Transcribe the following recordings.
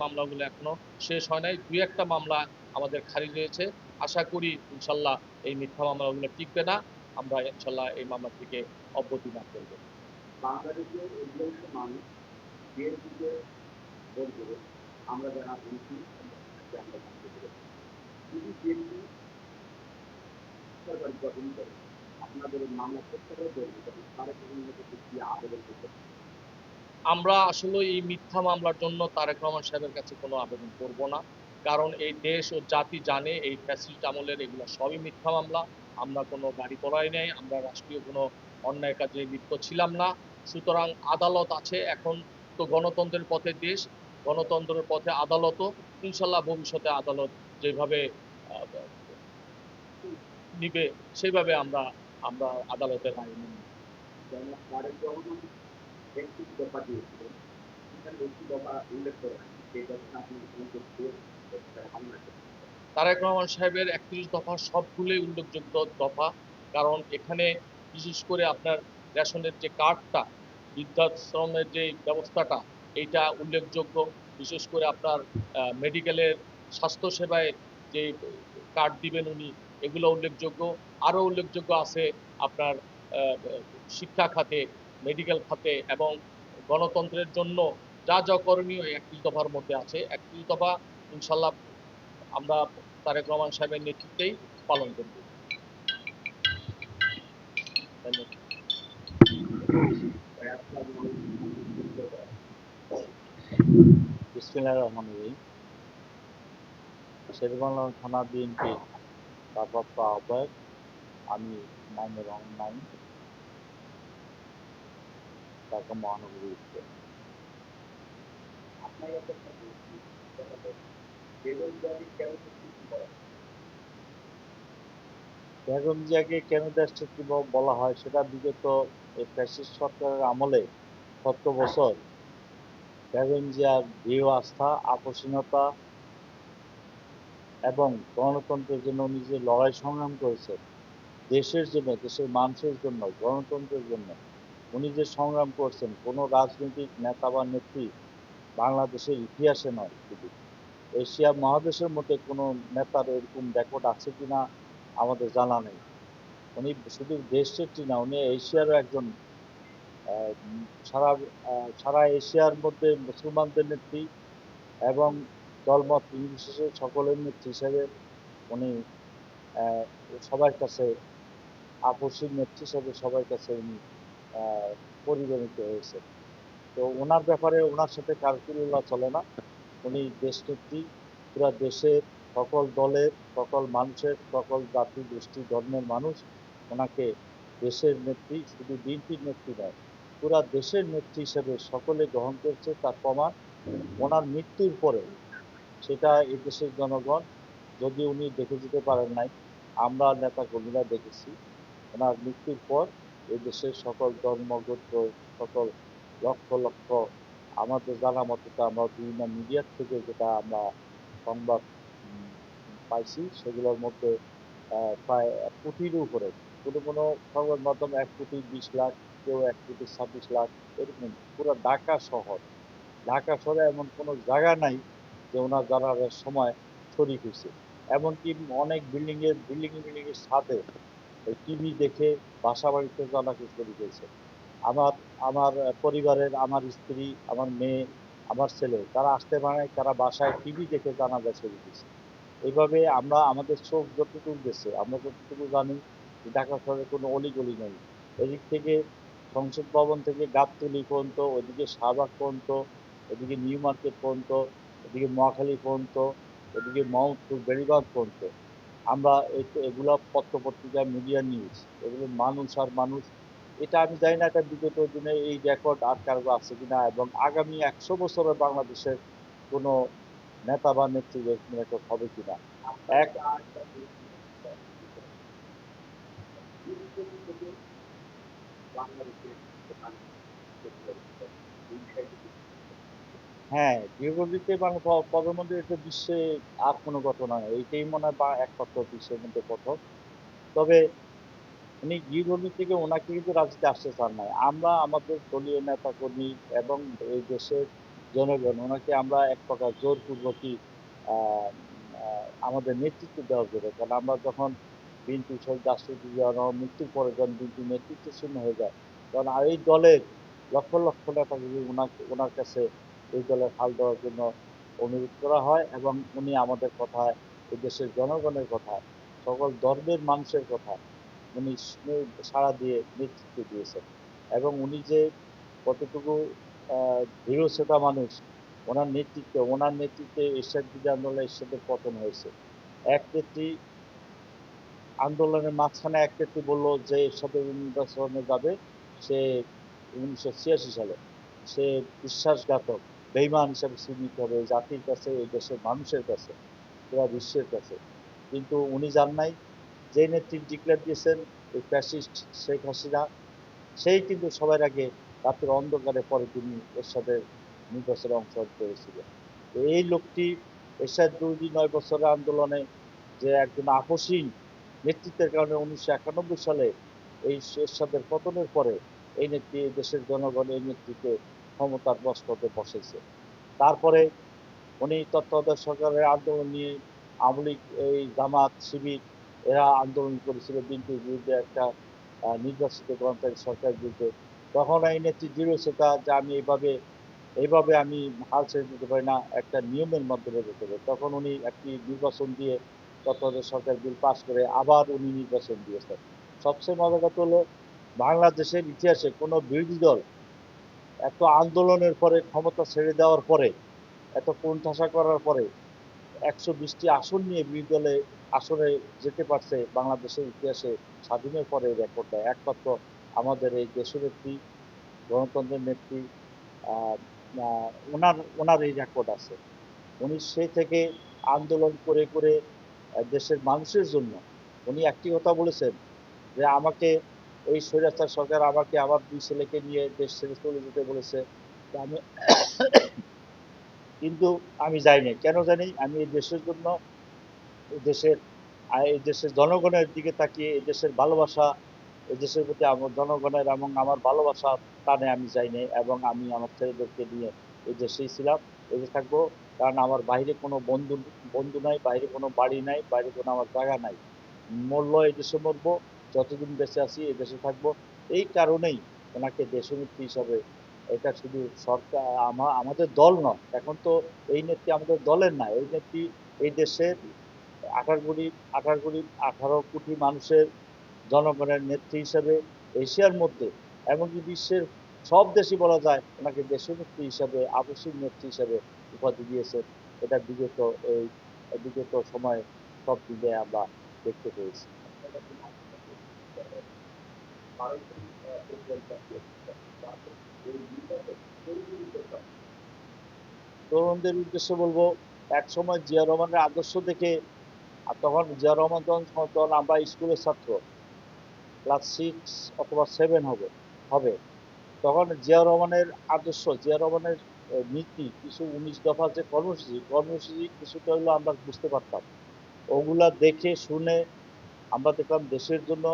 মামলাগুলো এখনো শেষ হয় নাই। ২-১টা মামলা আমাদের খারিজ হয়েছে। আশা করি ইনশাল্লাহ এই মিথ্যা মামলাগুলো টিকবে না। আমরা ইনশাল্লাহ এই মামলা থেকে অব্যাহতি লাভ করব। বাংলাদেশের অধিকাংশ মানুষ বিএনপিকে ভোট দেবে, আমরা যারা বলছি আমরা জানতে পেরেছি। যদি বিএনপি সরকার গঠন করে আপনাদের এই মামলা প্রত্যাহার করবে, তখন তারেক রহমানের কাছে কি আবেদন করতে পারে? আমরা আসলে এই মিথ্যা মামলার জন্য তারেক রহমান সাহেবের কাছে কোনো আবেদন করব না। কারণ এই দেশ ও জাতি জানে এই ফ্যাসিস্ট আমলের এগুলো সবই মিথ্যা মামলা। আমরা কোনো গাড়ি পোড়াই নাই, আমরা রাষ্ট্রীয় কোনো অন্যায় কাজে লিপ্ত ছিলাম না। সুতরাং আদালত আছে, এখন তো গণতন্ত্রের পথে দেশ, গণতন্ত্রের পথে আদালতও। ইনশাল্লাহ ভবিষ্যতে আদালত যেভাবে আহ, নিবে সেভাবে আমরা আমরা আদালতের রায় মেনে নেব। যেমন তারেক রহমান একটি দফা দিয়েছিলেন, সেখানে একটি দফা উল্লেখ করে নাই, সেই দফা আপনি উল্লেখ দিয়ে হামলা করেন। তারেক রহমান সাহেবের ৩১ দফা সবগুলোই উল্লেখযোগ্য দফা। কারণ এখানে বিশেষ করে আপনার রেশনের যে কার্ডটা, বৃদ্ধাশ্রমের যে ব্যবস্থাটা, এইটা উল্লেখযোগ্য। বিশেষ করে আপনার মেডিকেলের স্বাস্থ্যসেবায় যে কার্ড দিবেন উনি, এগুলো উল্লেখযোগ্য। আরও উল্লেখযোগ্য আছে আপনার শিক্ষা খাতে, মেডিকেল খাতে এবং গণতন্ত্রের জন্য যা যা করণীয় ৩১ দফার মধ্যে আছে। ৩১ দফা ইনশাল্লাহ আমরা তারেক রহমান সাহেবের নেতৃত্বেই পালন করব। ধন্যবাদ। বিসমিল্লাহির রহমানির রহিম। শেরেবাংলা থানা বিএনপি ভারপ্রাপ্ত আহ্বায়ক, আমি মাইনুর রহমান মাইন, ঢাকা মহানগরী উত্তর। আপনার একটা বলছি, সেটা হলো বেগম কেন সৃষ্টি করা? বেগম জিয়াকে কেন দেশনেত্রী বলা হয় সেটা বিগত এই ফ্যাসিস্ট সরকারের আমলে ৭০ বছর বেগম জিয়ার দৃঢ় আস্থা, আপোষহীনতা এবং গণতন্ত্রের জন্য উনি যে লড়াই সংগ্রাম করেছেন, দেশের জন্য, দেশের মানুষের জন্য, গণতন্ত্রের জন্য উনি যে সংগ্রাম করছেন, কোনো রাজনৈতিক নেতা বা নেত্রী বাংলাদেশের ইতিহাসে নয়, শুধু এশিয়া মহাদেশের মধ্যে কোনো নেতার এরকম রেকর্ড আছে কিনা আমাদের জানা নেই। উনি শুধু দেশ নেত্রী না, উনি এশিয়ারও একজন আহ, সারা সারা এশিয়ার মধ্যে মুসলমানদের নেত্রী এবং দলমত নির্বিশেষে সকলের নেত্রী হিসেবে উনি আহ, সবার কাছে আপসীর নেত্রী হিসেবে সবার কাছে উনি আহ, পরিগণিত হয়েছে। তো ওনার ব্যাপারে ওনার সাথে কারকুল্লা চলে না। উনি দেশনেত্রী, পুরা দেশের সকল দলের, সকল মানুষের, সকল জাতি গোষ্ঠী ধর্মের মানুষ ওনাকে দেশের নেত্রী, শুধু বিএনপির নেত্রী নয়, পুরা দেশের নেত্রী হিসেবে সকলে গ্রহণ করছে। তার প্রমাণ ওনার মৃত্যুর পরে সেটা এই দেশের জনগণ, যদি উনি দেখে যেতে পারেন নাই, আমরা নেতা কর্মীরা দেখেছি। ওনার মৃত্যুর পর এই দেশের সকল ধর্মগোত্র, সকল লক্ষ লক্ষ, আমাদের জানা মতে তো আমরা বিভিন্ন মিডিয়ার থেকে যেটা আমরা সংবাদ উম, পাইছি, সেগুলোর মধ্যে প্রায় ১ কোটির উপরে, কোনো কোনো সংবাদ মাধ্যম ১,২০,০০,০০০, কেউ ১,২৬,০০,০০০, এরকম পুরো ঢাকা শহর, ঢাকা শহরে এমন কোনো জায়গা নাই যে ওনার জানার সময় শরীক হয়েছে। এমনকি অনেক বিল্ডিং এর ছাদে টিভি দেখে বাসা বাড়িতে জানাকে শরীক হয়েছে। আমার আমার পরিবারের, আমার স্ত্রী, আমার মেয়ে, আমার ছেলে, তারা আসতে পারে নাই, তারা বাসায় টিভি দেখে জানাজা শরীক হয়েছে। এইভাবে আমরা, আমাদের চোখ যতটুকু গেছে, আমরা যতটুকু জানি যে ঢাকা শহরে কোনো অলিগলি নেই। এদিক থেকে সংসদ ভবন থেকে গাবতলী পর্যন্ত, ওইদিকে শাহবাগ পর্যন্ত, ওইদিকে নিউ মার্কেট পর্যন্ত, ওইদিকে মহাখালী পর্যন্ত, ওইদিকে মোহাম্মদপুর বেড়িবাঁধ পর্যন্ত আমরা এগুলা পত্র পত্রিকা, মিডিয়া নিউজ, এগুলো মানুষ আর মানুষ। এটা আমি জানি না এটা বিগত দিনে এই রেকর্ড আর কারো আছে কিনা, এবং আগামী ১০০ বছরে বাংলাদেশের কোনো নেতা বা নেত্রীর এরকম রেকর্ড হবে কিনা। আপনার এক কাছে আরেকটা প্রশ্ন আছে, দীর্ঘদিন থেকে বাংলাদেশের প্রধান এই বিষয়টি হ্যাঁ, গৃহবধূতে মানে প্রধানমন্ত্রী, এটা বিশ্বে আর কোনো ঘটনা নেই, এইটাই মনে হয় বা একমাত্র বিশ্বের মধ্যে প্রথম। তবে উনি গৃহবধূ থেকে ওনাকে কিন্তু রাজনীতি আসতে চান নাই। আমরা আমাদের দলীয় নেতা কর্মী এবং এই দেশের জনগণ ওনাকে আমরা এক প্রকার জোরপূর্বকই আহ, আমাদের নেতৃত্ব দেওয়ার জন্য, কারণ আমরা যখন বিএনপি শহীদ রাষ্ট্রপতি জিয়া রহমান মৃত্যুর পরে যখন বিএনপি নেতৃত্ব শূন্য হয়ে যায়, তখন আর এই দলের লক্ষ লক্ষ নেতাকর্মী ওনার কাছে এই দলের হাল দেওয়ার জন্য অনুরোধ করা হয়, এবং উনি আমাদের কথায়, এই দেশের জনগণের কথায়, সকল ধর্মের মানুষের কথায় উনি সাড়া দিয়ে নেতৃত্ব দিয়েছেন। এবং উনি যে কতটুকু দৃঢ়চেতা মানুষ, ওনার নেতৃত্বে এরশাদ বিরোধী আন্দোলনে এরশাদের পতন হয়েছে। এক নেত্রী আন্দোলনের মাঝখানে এক নেত্রী বললো যে এরশাদের নির্বাচনে যাবে, সে 1986 সালে, সে বিশ্বাসঘাতক, বেইমান হিসাবে চিহ্নিত হবে এই জাতির কাছে, এই দেশের মানুষের কাছে, পুরা বিশ্বের কাছে। কিন্তু উনি যান নাই। যে নেত্রী ডিক্লেয়ার দিয়েছেন, এই ফ্যাসিস্ট শেখ হাসিনা, সেই কিন্তু সবার আগে রাতের অন্ধকারে পরে তিনি এরশাদের নির্বাচনে অংশগ্রহণ করেছিলেন। তো এই লোকটি এরশাদ বিরোধী 9 বছরের আন্দোলনে যে একজন আপসহীন নেতৃত্বের কারণে 1991 সালে এই এরশাদের পতনের পরে এই নেত্রী, এই দেশের জনগণ এই নেত্রীকে ক্ষমতার মস্তকে বসেছে। তারপরে উনি তত্ত্বাবধায়ক সরকারের আন্দোলন নিয়ে আওয়ামী লীগ, এই জামাত, শিবির, এরা আন্দোলন করেছিল বিএনপির বিরুদ্ধে, একটা নির্বাচিত গণতান্ত্রিক সরকারের বিরুদ্ধে। তখন এই নেত্রী দৃঢ়চেতা যে আমি এইভাবে আমি হাল ছেড়ে দিতে পারি না, একটা নিয়মের মাধ্যমে যেতে হবে। তখন উনি একটি নির্বাচন দিয়ে তত্ত্বাবধায়ক সরকার বিল পাশ করে আবার উনি নির্বাচন দিয়েছেন। সবচেয়ে মজার কথা হলো, বাংলাদেশের ইতিহাসে কোনো বিরোধী দল এত আন্দোলনের পরে, ক্ষমতা ছেড়ে দেওয়ার পরে, এত কোণঠাসা করার পরে 120টি আসন নিয়ে বিরোধী দলে আসনে যেতে পারছে বাংলাদেশের ইতিহাসে স্বাধীনের পরে রেকর্ড দেয় একমাত্র আমাদের এই দেশনেত্রী, গণতন্ত্রের নেত্রী। আহ, আহ, ওনার ওনার এই রেকর্ড আছে। উনি সেই থেকে আন্দোলন করে করে দেশের মানুষের জন্য উনি একটি কথা বলেছেন, যে আমাকে এই স্বৈরাচার সরকার আমাকে আমার 2 ছেলেকে নিয়ে দেশ ছেড়ে চলে যেতে বলেছে। তো আমি, কিন্তু আমি যাইনি। কেন জানি? আমি এই দেশের জন্য, এই দেশের এই দেশের জনগণের দিকে তাকিয়ে, এই দেশের ভালোবাসা, এই দেশের প্রতি আমার জনগণের এবং আমার ভালোবাসা টানে আমি যাইনি, এবং আমি আমার ছেলেদেরকে নিয়ে এই দেশেই ছিলাম, এই যে থাকবো। কারণ আমার বাইরে কোনো বন্ধু বন্ধু নাই, বাইরে কোনো বাড়ি নাই, বাইরে কোনো আমার জায়গা নাই। মরলো এই দেশে মরবো, যতদিন বেঁচে আছি এই দেশে থাকবো। এই কারণেই ওনাকে দেশনেত্রী হিসাবে, এটা শুধু সরকার, আমাদের দল নয় এখন তো, এই নেত্রী আমাদের দলের না, এই নেত্রী এই দেশের 18 কোটি 18 কোটি মানুষের জনগণের নেত্রী হিসেবে এশিয়ার মধ্যে, এমনকি বিশ্বের সব দেশই বলা যায় ওনাকে দেশনেত্রী হিসাবে, আবশ্যিক নেত্রী হিসাবে উপাধি দিয়েছে। এটা বিগত সময়ে সব দিকে আমরা দেখতে পেয়েছি। তরুণদের উদ্দেশ্যে বলবো, এক সময় জিয়া রহমানের আদর্শ দেখে, আর তখন জিয়া রহমান তখন আমরা স্কুলের ছাত্র, ক্লাস 6 অথবা 7 হবে। তখন জিয়া রহমানের আদর্শ, জিয়া রহমানের নীতি, কিছু 19 দফা যে কর্মসূচি কিছুটা হলেও আমরা বুঝতে পারতাম। ওগুলা দেখে শুনে আমরা দেখলাম দেশের জন্য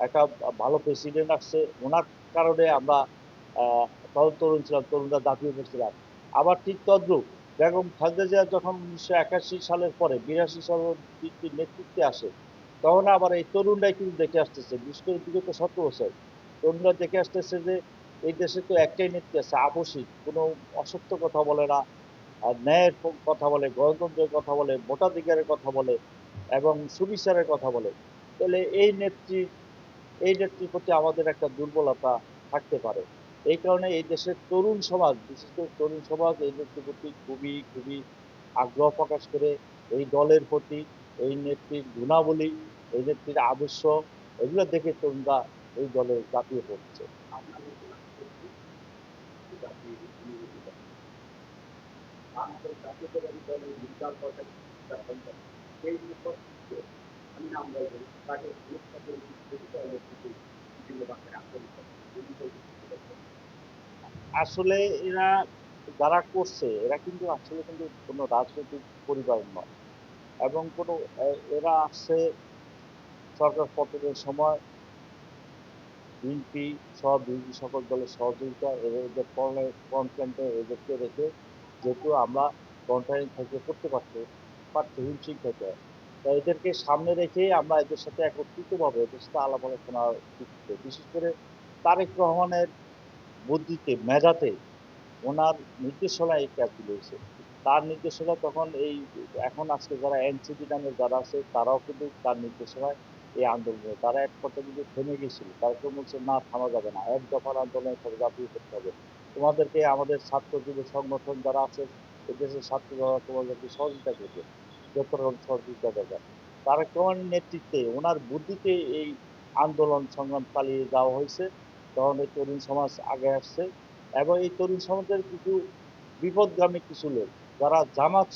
একটা ভালো প্রেসিডেন্ট আসছে, ওনার কারণে আমরা আহ, তখন তরুণ ছিলাম, তরুণরা ঝাঁপিয়ে পড়ছিলাম। আবার ঠিক তদ্রুপ বেগম খালেদা জিয়া যখন 1981 সালের পরে 82 সালের নেতৃত্বে আসে, তখন আবার এই তরুণরাই কিন্তু দেখে আসতেছে, বিশেষ করে বিগত 17 বছর তরুণরা দেখে আসতেছে যে এই দেশে তো একটাই নেত্রী আছে, আপসী, কোনো অসত্য কথা বলে না, আর ন্যায়ের কথা বলে, গণতন্ত্রের কথা বলে, ভোটাধিকারের কথা বলে, এবং সুবিচারের কথা বলে। তাহলে এই নেত্রীর প্রতি আমাদের একটা দুর্বলতা থাকতে পারে। এই কারণে এই দেশের তরুণ সমাজ, বিশেষ করে তরুণ সমাজ এই নেত্রীর প্রতি খুবই খুবই আগ্রহ প্রকাশ করে। এই দলের প্রতি, এই নেত্রীর গুণাবলী, এই নেত্রীর আদর্শ, এগুলো দেখে তরুণরা এই দলে ঝাঁপিয়ে পড়ছে। আমাদের জাতীয়তাবাদী দলের বিশাল কথা সেই নেপথ্যে আমি নাম বলবো, তাকে হত্যা করে বিভিন্ন বাসের আন্দোলন আসলে এরা যারা করছে, এরা কিন্তু আসলে কিন্তু কোনো রাজনৈতিক পরিবার নয়, এবং কোনো এরা আসছে সরকার পতনের সময় বিএনপি সহ বিরোধী সকল দলের সহযোগিতা এদের কনফ্রেন্টে এদেরকে রেখে, যেহেতু আমরা কনফারেন্স থেকে করতে পারছি হিমশিম খেতে, তাই এদেরকে সামনে রেখে আমরা এদের সাথে একত্রিতভাবে এদের সাথে আলাপ আলোচনার ভিত্তিতে, বিশেষ করে তারেক রহমানের বুদ্ধিতে, মেধাতে, ওনার নির্দেশনায় এই কাজগুলো হয়েছে। তার নির্দেশনা তখন এই, এখন আজকে যারা এনসিপি নামে যারা আছে তারাও কিন্তু তার নির্দেশনায় এই আন্দোলনে তারা এক পর্যায়ে কিন্তু থেমে গেছিল, তারা কেউ বলছে না থামা যাবে না, এক দফার আন্দোলনের সাথে জাতীয় করতে হবে, তোমাদেরকে আমাদের ছাত্র যুব সংগঠন যারা আছে এদেশের ছাত্র যারা তোমাদেরকে সহযোগিতা করবে, যত রকম সহযোগিতা দরকার। তারেক রহমানের নেতৃত্বে ওনার বুদ্ধিতে এই আন্দোলন সংগ্রাম চালিয়ে যাওয়া হয়েছে। তখন এই তরুণ সমাজ আগে আসছে, এবং এই তরুণ সমাজের কিছু বিপদগামী কিছু লোক যারা জামাত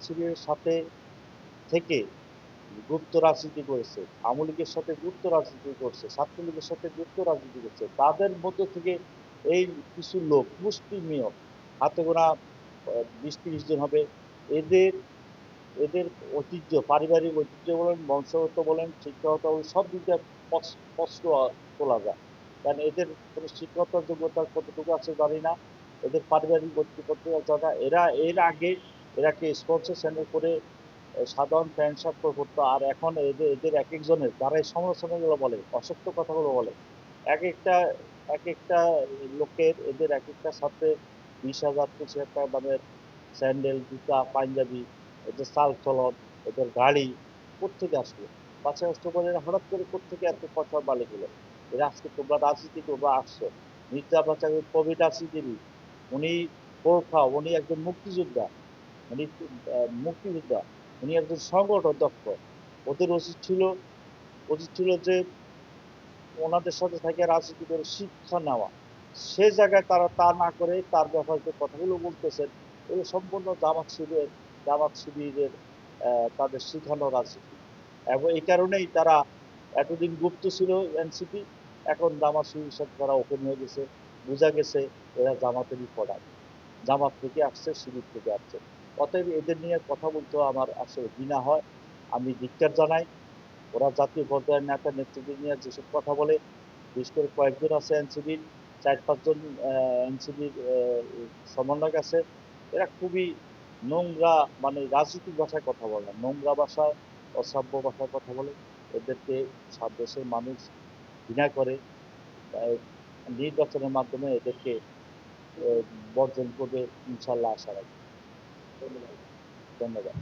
শিবিরের সাথে থেকে গুপ্ত রাজনীতি করেছে, আওয়ামী লীগের সাথে গুপ্ত রাজনীতি করছে, ছাত্রলীগের সাথে গুপ্ত রাজনীতি করছে, তাদের মধ্য থেকে এই কিছু লোক মুষ্টিমেয়, হাতে গোনা 20-30 জন হবে, এদের এদের ঐতিহ্য, পারিবারিক ঐতিহ্য বলেন, বংশগত বলেন, শিক্ষাগত বলেন, সব দিক দিয়ে প্রশ্ন তোলা যায়। কারণ এদের কোনো শিক্ষাগত যোগ্যতা কতটুকু আছে জানি না, এদের পারিবারিক ঐতিহ্য কতটুকু জানা, এর আগে এরাকে স্পন্সর সেন্টার করে সাধারণ প্যান্ট শার্ট করতো, আর এখন এদের এক একজনের যারা এই সমালোচনাগুলো বলে, অসত্য কথাগুলো বলে, এক একটা এক একটা লোকের, এদের এক একটা সাথে 20,000 25,000 টাকা দামের স্যান্ডেল, জুতা, পাঞ্জাবি, এদের চাল চলন, এদের গাড়ি কোত্থেকে আসলো? পাঁচই অক্টোবর এরা হঠাৎ করে কোত্থেকে এত কথার মালিক হলো? এরা আজকে তোমরা রাজনীতি তোমরা আসছো, মির্জা বাচার কবি রাজনীতিবিদ, উনি প্রখা, উনি একজন মুক্তিযোদ্ধা, উনি মুক্তিযোদ্ধা, উনি একজন সংগঠন দক্ষ। ওদের উচিত ছিল যে ওনাদের সাথে থেকে রাজনীতি করে শিক্ষা নেওয়া। সে জায়গায় তারা তা না করে তার ব্যাপারে যে কথাগুলো বলতেছেন, এগুলো সম্পূর্ণ জামাত শিবিরের তাদের শিখানো রাজনীতি। এবং এই কারণেই তারা এতদিন গুপ্ত ছিল এনসিপি, এখন জামাত শিবিরের সাথে তারা ওপেন হয়ে গেছে, বোঝা গেছে এরা জামাতেরই প্রোডাক্ট, জামাত থেকে আসছে, শিবির থেকে আসছে। অতএব এদের নিয়ে কথা বলতেও আমার আসলে ঘৃণা হয়, আমি ধিক্কার জানাই। ওরা জাতীয় পর্যায়ের নেতা নেতৃত্ব নিয়ে যেসব কথা বলে, বিশেষ করে কয়েকজন আছে এনসিপির, 4-5 জন এনসিপির সমন্বয়ক আছে, এরা খুবই নোংরা, মানে রাজনৈতিক ভাষায় কথা বলে না, নোংরা ভাষায়, অসভ্য ভাষায় কথা বলে। এদেরকে দেশের মানুষ ঘৃণা করে, তাই নির্বাচনের মাধ্যমে এদেরকে বর্জন করবে ইনশাল্লাহ, আশা রাখি। ধন্যবাদ।